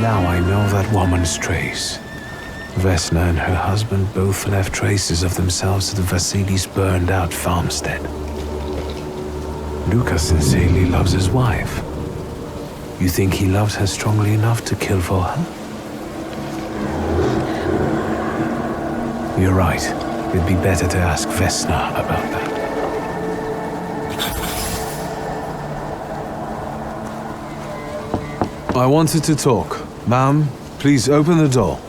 Now I know that woman's trace. Vesna and her husband both left traces of themselves at the Vasilis' burned-out farmstead. Luka sincerely loves his wife. You think he loves her strongly enough to kill for her? You're right. It'd be better to ask Vesna about that. I wanted to talk. Ma'am, please open the door.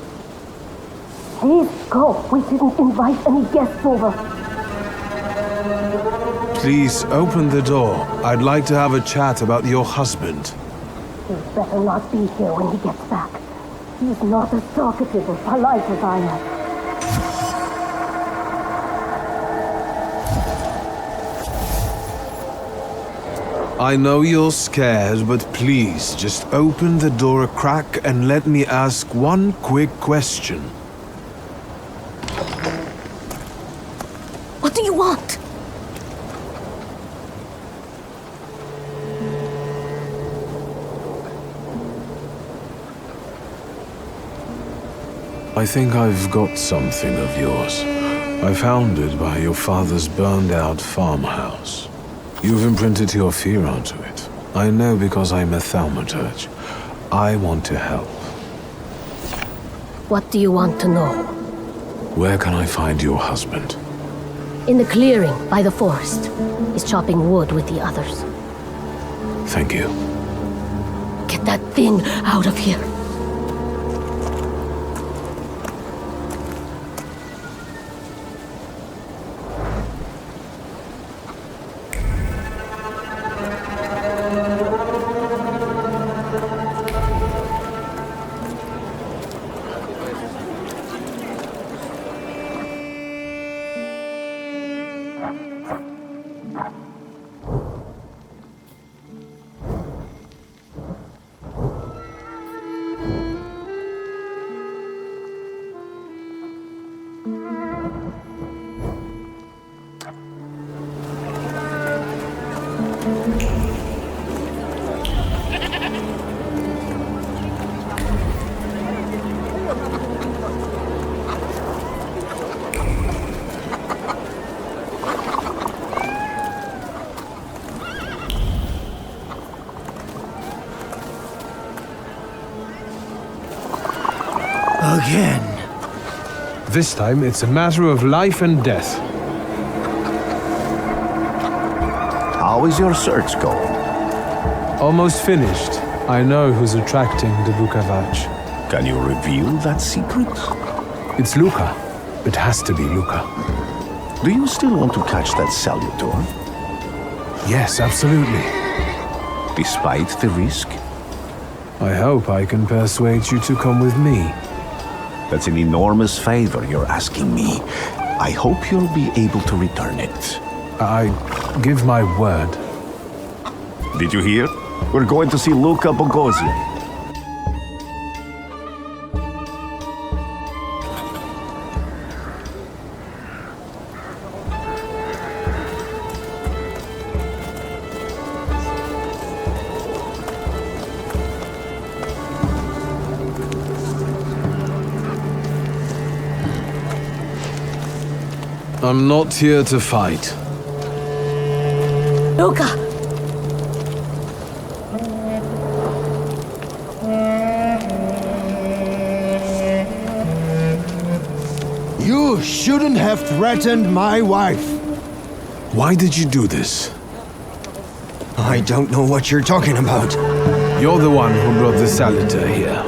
Please go. We didn't invite any guests over. Please open the door. I'd like to have a chat about your husband. He'd better not be here when he gets back. He's not as talkative or polite as I am. I know you're scared, but please, just open the door a crack and let me ask one quick question. What do you want? I think I've got something of yours. I found it by your father's burned-out farmhouse. You've imprinted your fear onto it. I know because I'm a Thaumaturge. I want to help. What do you want to know? Where can I find your husband? In the clearing by the forest. He's chopping wood with the others. Thank you. Get that thing out of here. Again. This time, it's a matter of life and death. How is your search going? Almost finished. I know who's attracting the Bukavach. Can you reveal that secret? It's Luka. It has to be Luka. Do you still want to catch that salutor? Yes, absolutely. Despite the risk? I hope I can persuade you to come with me. That's an enormous favor you're asking me. I hope you'll be able to return it. I give my word. Did you hear? We're going to see Luka Bogosian. I'm not here to fight. Luka! You shouldn't have threatened my wife. Why did you do this? I don't know what you're talking about. You're the one who brought the salutor here.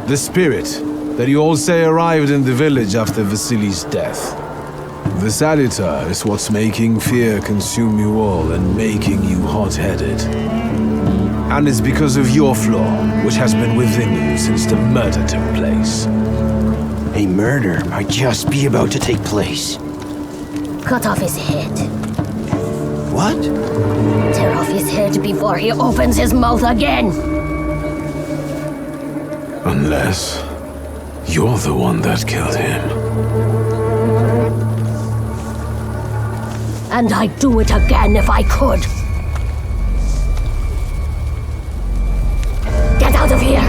The spirit that you all say arrived in the village after Vasili's death. The salutor is what's making fear consume you all and making you hot-headed. And it's because of your flaw, which has been within you since the murder took place. A murder might just be about to take place. Cut off his head. What? Tear off his head before he opens his mouth again. Unless you're the one that killed him. And I'd do it again if I could. Get out of here!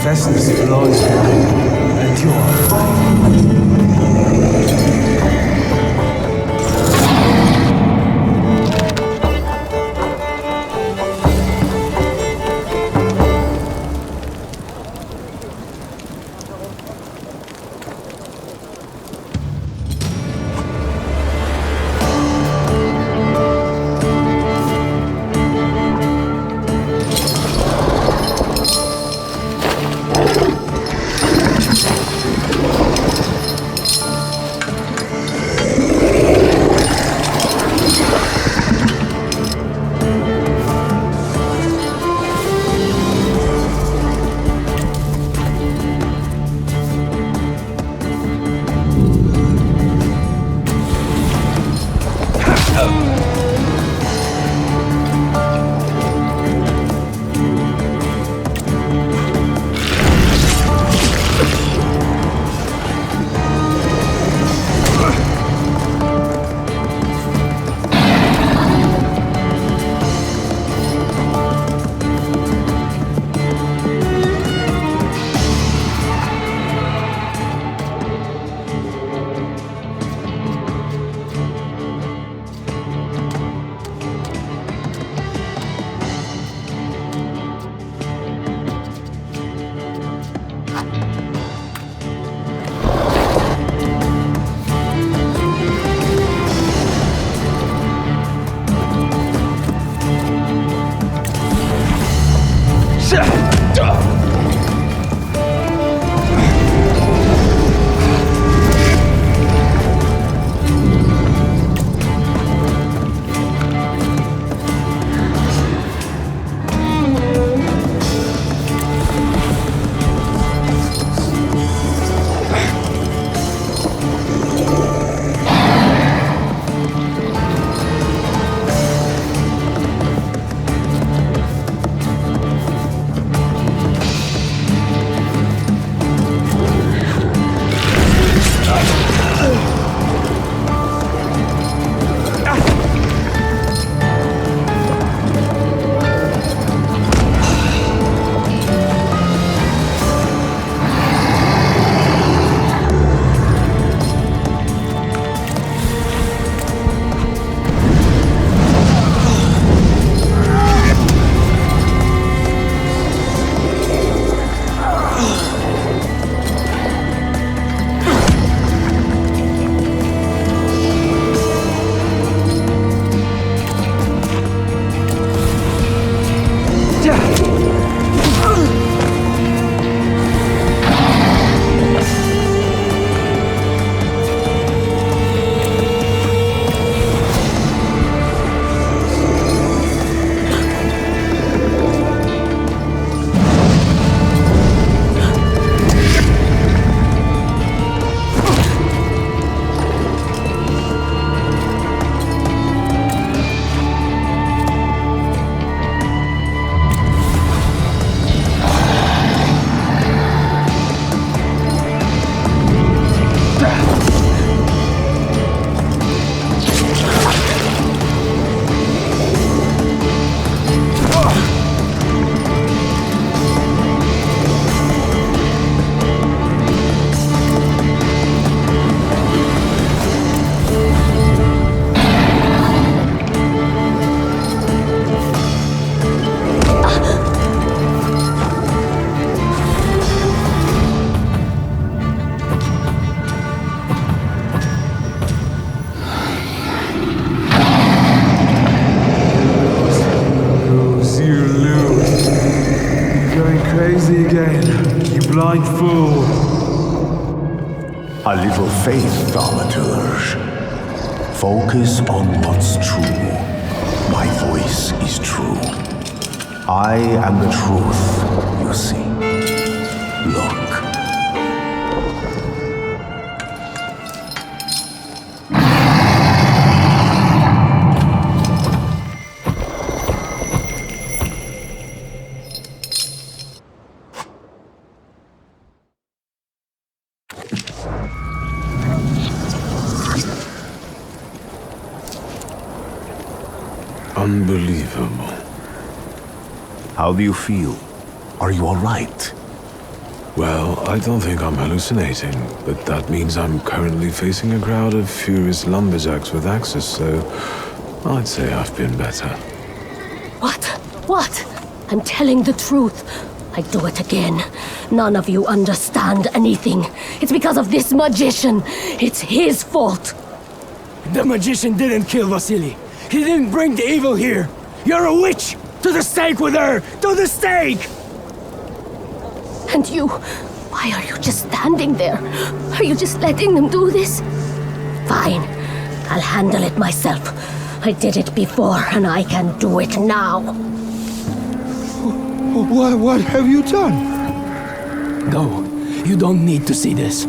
confess this flaw is mine, and yours. blind fool. A little faith, Thaumaturge. Focus on what's true. My voice is true. I am the truth, you see. Look. Unbelievable. How do you feel? Are you all right? I don't think I'm hallucinating, but that means I'm currently facing a crowd of furious lumberjacks with axes, so I'd say I've been better. What? What? I'm telling the truth. I do it again. None of you understand anything. It's because of this magician. It's his fault. The magician didn't kill Vasily. He didn't bring the evil here. You're a witch! To the stake with her! To the stake! And you? Why are you just standing there? Are you just letting them do this? Fine. I'll handle it myself. I did it before, and I can do it now. What have you done? Go. You don't need to see this.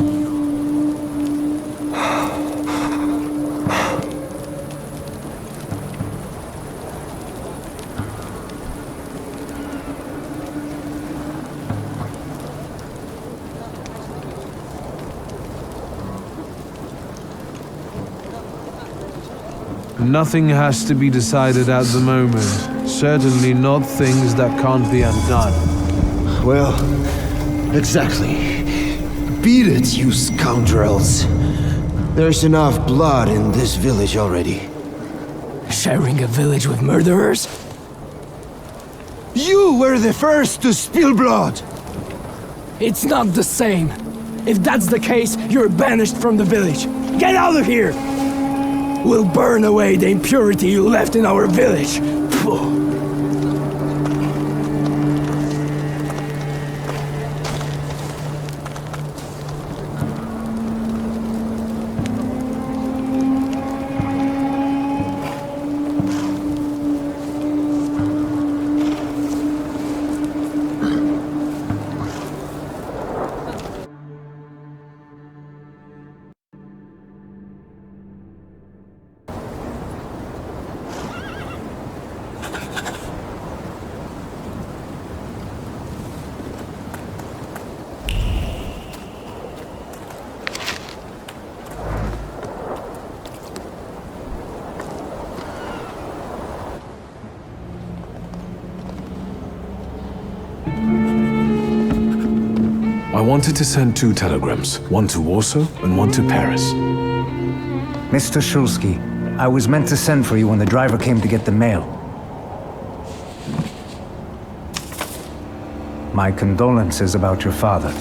Nothing has to be decided at the moment. Certainly not things that can't be undone. Well, exactly. Beat it, you scoundrels. There's enough blood in this village already. Sharing a village with murderers? You were the first to spill blood! It's not the same. If that's the case, you're banished from the village. Get out of here! We'll burn away the impurity you left in our village. Phew. I wanted to send 2 telegrams, one to Warsaw and one to Paris. Mr. Szulski, I was meant to send for you when the driver came to get the mail. My condolences about your father.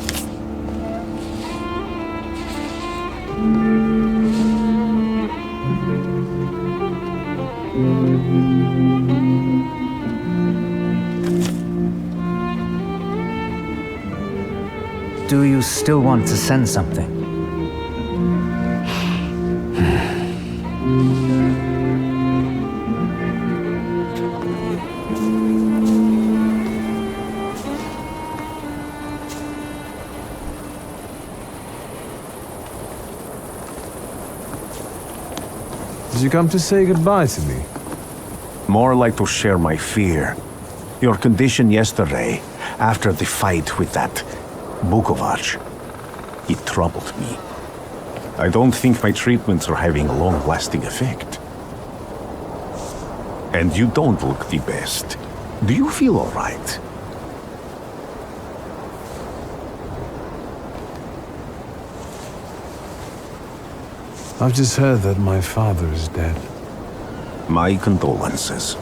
Do you still want to send something? Did you come to say goodbye to me? More like to share my fear. Your condition yesterday, after the fight with that Bukovac, it troubled me. I don't think my treatments are having a long-lasting effect. And you don't look the best. Do you feel all right? I've just heard that my father is dead. My condolences.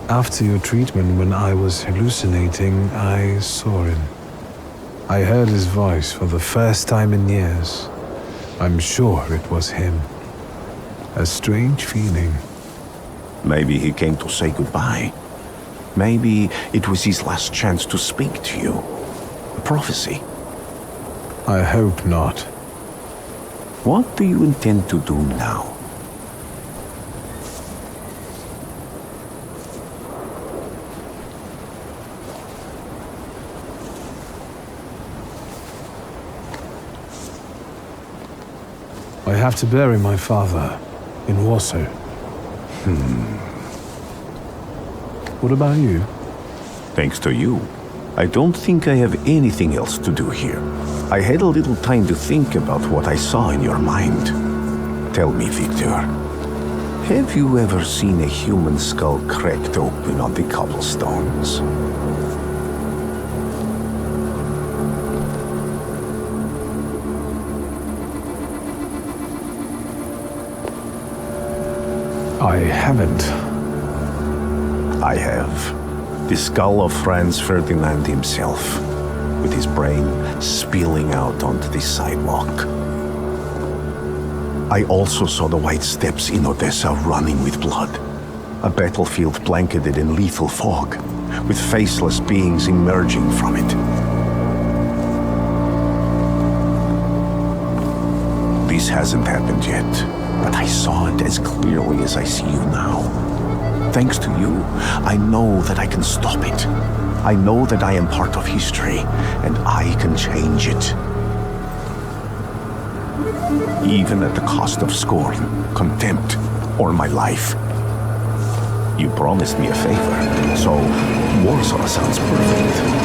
After your treatment, when I was hallucinating, I saw him. I heard his voice for the first time in years. I'm sure it was him. A strange feeling. Maybe he came to say goodbye. Maybe it was his last chance to speak to you. A prophecy. I hope not. What do you intend to do now? I have to bury my father in Warsaw. What about you? Thanks to you, I don't think I have anything else to do here. I had a little time to think about what I saw in your mind. Tell me, Wiktor, have you ever seen a human skull cracked open on the cobblestones? I haven't. I have. The skull of Franz Ferdinand himself, with his brain spilling out onto the sidewalk. I also saw the white steps in Odessa running with blood. A battlefield blanketed in lethal fog, with faceless beings emerging from it. This hasn't happened yet, but I saw it as clearly as I see you now. Thanks to you, I know that I can stop it. I know that I am part of history, and I can change it. Even at the cost of scorn, contempt, or my life. You promised me a favor, so Warsaw sounds perfect.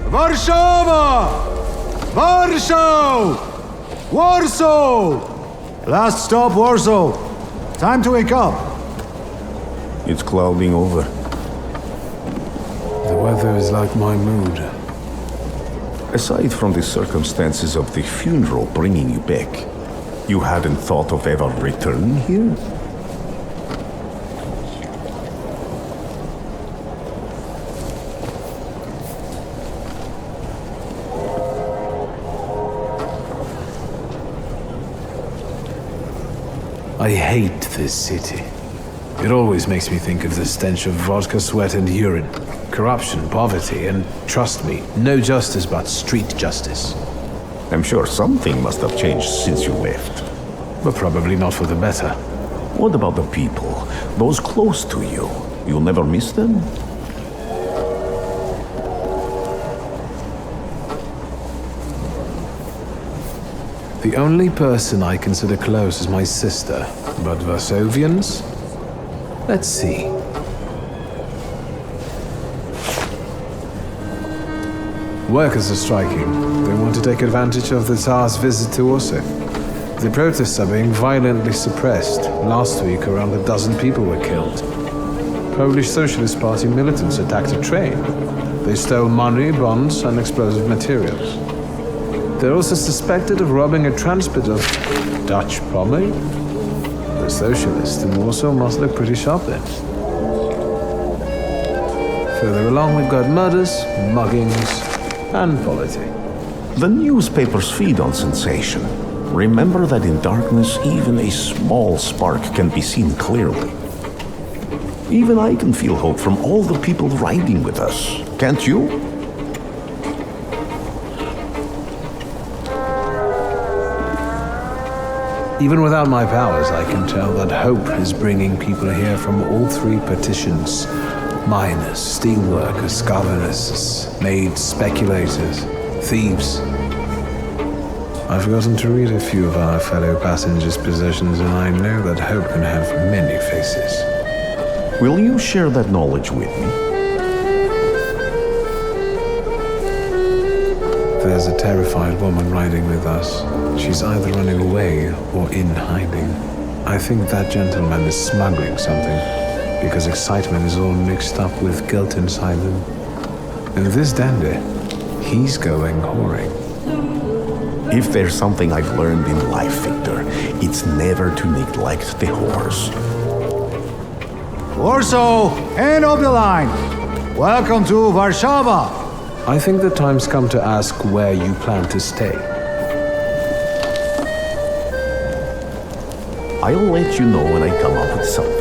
Warszawa! Warsaw! Warsaw! Last stop, Warsaw. Time to wake up. It's clouding over. The weather is like my mood. Aside from the circumstances of the funeral bringing you back, you hadn't thought of ever returning here? I hate this city. It always makes me think of the stench of vodka, sweat, and urine. Corruption, poverty, and trust me, no justice but street justice. I'm sure something must have changed since you left. But probably not for the better. What about the people? Those close to you? You'll never miss them? The only person I consider close is my sister. But Varsovians? Let's see. Workers are striking. They want to take advantage of the Tsar's visit to Warsaw. The protests are being violently suppressed. Last week, around a dozen people were killed. Polish Socialist Party militants attacked a train. They stole money, bonds, and explosive materials. They're also suspected of robbing a transport of Dutch pomade. The socialists in Warsaw must look pretty sharp then. Further along, we've got murders, muggings, and politics. The newspapers feed on sensation. Remember that in darkness, even a small spark can be seen clearly. Even I can feel hope from all the people riding with us. Can't you? Even without my powers, I can tell that hope is bringing people here from all three petitions. Miners, steelworkers, governors, maids, speculators. thieves. I've forgotten to read a few of our fellow passengers' possessions, and I know that hope can have many faces. Will you share that knowledge with me? There's a terrified woman riding with us. She's either running away or in hiding. I think that gentleman is smuggling something, because excitement is all mixed up with guilt inside him. And this dandy, he's going whoring. If there's something I've learned in life, Victor, it's never to neglect the horse. Warsaw, end of the line. Welcome to Warsaw. I think the time's come to ask where you plan to stay. I'll let you know when I come up with something.